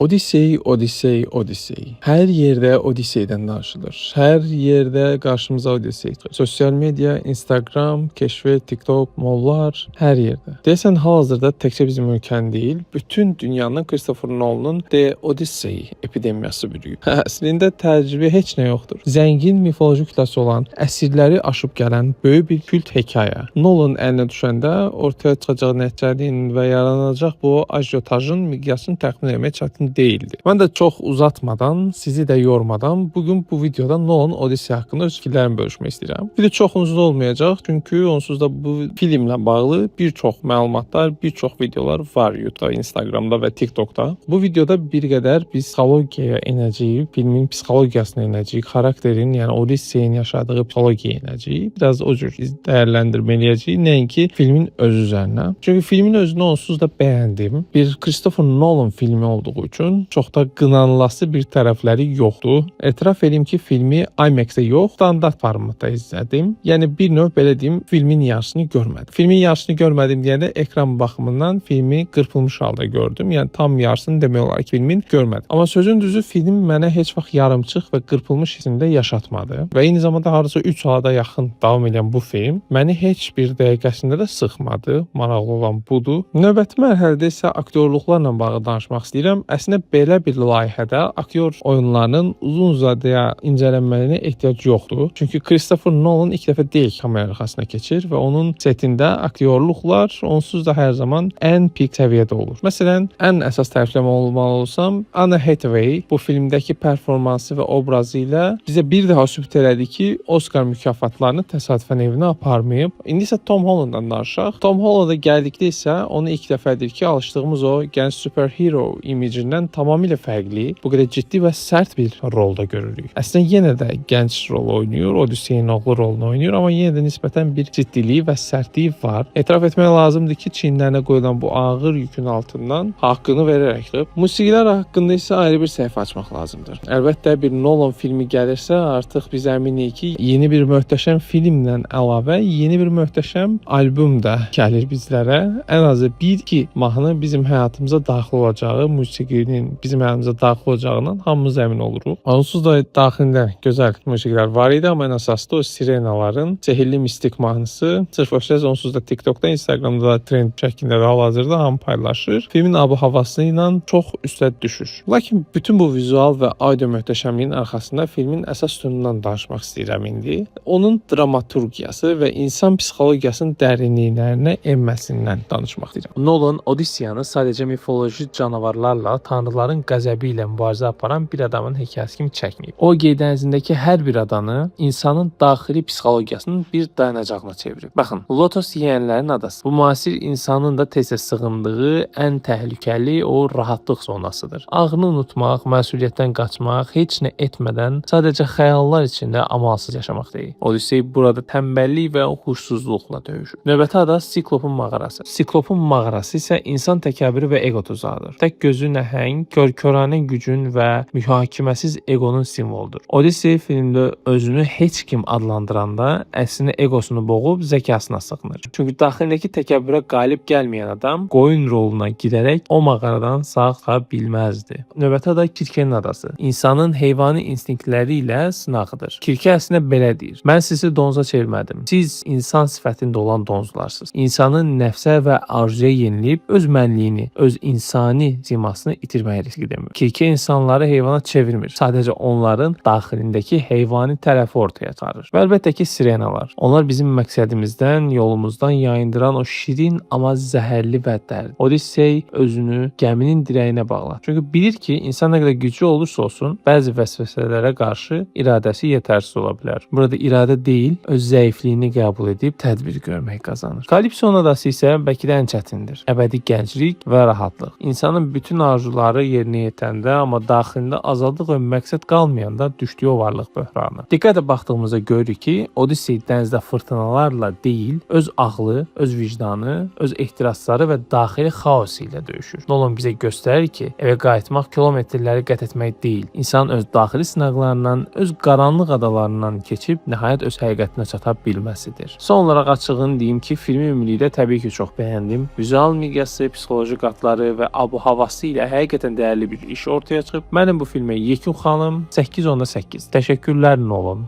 Odisey, Odisey, Odisey. Hər yerdə Odiseydən danışılır. Hər yerdə qarşımıza Odisey çıxır. Sosial media, Instagram, keşfet, TikTok, mollar, hər yerdə. Deyəsən hal-hazırda təkcə bizim ölkənin deyil, bütün dünyanın Christopher Nolan'ın The Odyssey epidemiyası bürüyüb. Əslində tərcibi heç nə yoxdur. Zəngin mifoloji kütləsi olan, əsrləri aşıb gələn böyük bir kült hekayə. Nolan əlinə düşəndə ortaya çıxacaq nəticənin və yaranacaq bu ajiotajın miqyasını təxmin etmək çətin değildi. Mən də çox uzatmadan, sizi də yormadan bugün bu videoda Nolan Odyssey haqqında öz fikirlərimi bölüşmək istəyirəm. Video çox uzun olmayacaq, çünki onsuz da bu filmlə bağlı bir çox məlumatlar, bir çox videolar var YouTube'da, Instagramda və TikTokda. Bu videoda bir qədər psixologiyaya enəcəyik, filmin psixologiyasına enəcəyik, xarakterin, yəni Odyssey'in yaşadığı psixologiyaya enəcəyik. Biraz o cür dəyərləndirmə eləyəcəyik, nəinki filmin özü üzərinə. Çünki filmin özünü onsuz da bəyəndim. Bir Christopher Nolan filmi olduğu üçün çox da qınanılası bir tərəfləri yoxdur. Etiraf edeyim ki, filmi IMAX-də yox, standart formatda izlədim. Yəni bir növ belə deyim, filmin yarısını görmədim. Filmin yarısını görmədim deyəndə ekran baxımından filmi qırpılmış halda gördüm. Yəni tam yarısını demək olar ki, filmin görmədim. Amma sözün düzü film mənə heç vaxt yarımçıq və qırpılmış hissində yaşatmadı. Və eyni zamanda hardasa 3 saata yaxın davam edən bu film məni heç bir dəqiqəsində də sıxmadı. Maraqlı olan budur. Növbəti mərhələdə isə aktyorluqlarla bağlı danışmaq istəyirəm. Əslində belə bir layihədə aktyor oyunlarının uzun-uzadıya incələnməyinə ehtiyac yoxdur. Çünki Christopher Nolan ilk dəfə deyil kamera arxasına keçir və onun setində aktyorluqlar onsuz da hər zaman ən pik səviyyədə olur. Məsələn, ən əsas tərifləmə olmalı olsam, Anne Hathaway bu filmdəki performansı və obrazı ilə bizə bir daha sübut elədi ki, Oscar mükafatlarını təsadüfən evinə aparmayıb. İndi isə Tom Hollanddan danışaq. Tom Hollanda gəldikdə isə onu ilk dəfədir ki, alışdığımız o gənc superhero imicindən tamamilə fərqli, bu qədər ciddi və sərt bir rolda görürük. Əslində yenə də gənc rol oynayır, Odyssey'in oğlu rolunu oynayır, amma yenə də nisbətən bir ciddiliyi və sərtliyi var. Etiraf etmək lazımdır ki, çiyinlərinə qoyulan bu ağır yükün altından haqqını verərək çıxıb. Musiqilər haqqında isə ayrı bir səhifə açmaq lazımdır. Əlbəttə bir Nolan filmi gəlirsə, artıq biz əminik ki, yeni bir möhtəşəm filmlə əlavə yeni bir möhtəşəm albüm də gəlir bizlərə. Ən azı 1-2 mahnı bizim həyatımıza daxil olacağı, musiqinin bizim həyatımıza daxil olacağından hamımız əmin oluruq. Onsuz da daxilində gözəl musiqilər var idi, amma ən əsası da o sirenaların Sehirli Mistik mahnısı. Sırf o söz onsuz da TikTokda, Instagramda da trend şəklində və hal-hazırda hamı paylaşır. Filmin ab-havası ilə çox üstə düşür. Lakin bütün bu vizual və audio möhtəşəmliyin arxasında filmin əsas sütunundan danışmaq istəyirəm indi. Onun dramaturgiyası və insan psixologiyasının dərinliklərinə enməsindən danışmaq istəyirəm. Nolan Odysseyanı sadəcə mifoloji canavarlarla, tanrıların qəzəbi ilə mübarizə aparan bir adamın hekayəsi kimi çəkməyib. O qeydənizindəki hər bir adanı insanın daxili psixologiyasının bir dayanacağına çevirib. Baxın, Lotos yeyənlərin adası. Bu müasir insanın da tez-tez sığındığı ən təhlükəli o rahatlıq zonasıdır. Ağını unutmaq, məsuliyyətdən qaçmaq, heç nə etmədən sadəcə xəyallar içində amalsız yaşamaq deyil. Odyssey burada tənbəllik və huzursuzluqla döyüşür. Növbəti ada Siklopun mağarası. Siklopun mağarası isə insan təkəbbürü və ego tuzağıdır. Tək gözü nəhəng, kör-körənə gücün və mühakiməsiz egonun simvoludur. Odyssey filmdə özünü heç kim adlandıranda əslində egosunu boğub zəkasına sığınır. Çünki daxilindəki təkəbbürə qalib gəlməyən adam qoyun roluna girərək o mağaradan sağ çıxa bilməzdi. Növbəti ada Kirkenin adası. İnsanın heyvani instinktləri ilə sınağıdır. Kirke əslində belə deyir: mən sizi donuza çevirmədim. Siz insan sifətində olan donuzlarsınız. İnsanın nəfsə və arzuya yenilib öz mənliyini, öz insani simasını itirməyə risk edemir. Kirke insanları heyvana çevirmir. Sadəcə onların daxilindəki heyvani tərəfi ortaya çıxarır. Və əlbəttə ki, sirenalar. Onlar bizim məqsədimizdən, yolumuzdan yayındıran o şirin amma zəhərli vədlərdir. Odyssey özünü gəminin dirəyinə bağlar. Çünki bilir ki, insan nə qədər güclü olursa olsun, bəzi vəsvəsələrə qarşı iradəsi yetərsiz ola bilər. Burada iradə deyil, öz zəifliyini qəbul edib tədbir görmək qazanır. Kalipson adası isə bəlkə də ən çətindir. Əbədi gənclik və rahatlıq. İnsanın bütün arzuları yerinə yetəndə, amma daxilində azadlıq və məqsəd qalmayanda düşdüyü o varlıq böhranı. Diqqətlə baxdığımızda görürük ki, Odyssey dənizdə fırtınalarla deyil, öz ağlı, öz vicdanı, öz ehtirasları və daxili xaosu ilə döyüşür. Nolan bizə göstərir ki, evə qayıtmaq kilometrləri qət etmək deyil. İnsan öz daxili sınaqlarından, öz qaranlıq adalarından keçib nəhayət öz həqiqətinə çata bilməsidir. Son olaraq açığını deyim ki, filmi ümumilikdə təbii ki, çox bəyəndim. Vizual miqyası, psixoloji qatları və ab-havası ilə həqiqətən Həqiqətən dəyərli bir iş ortaya çıxıb. Mənim bu filmə Yekun xanım 8/8. Təşəkkürlərin olun.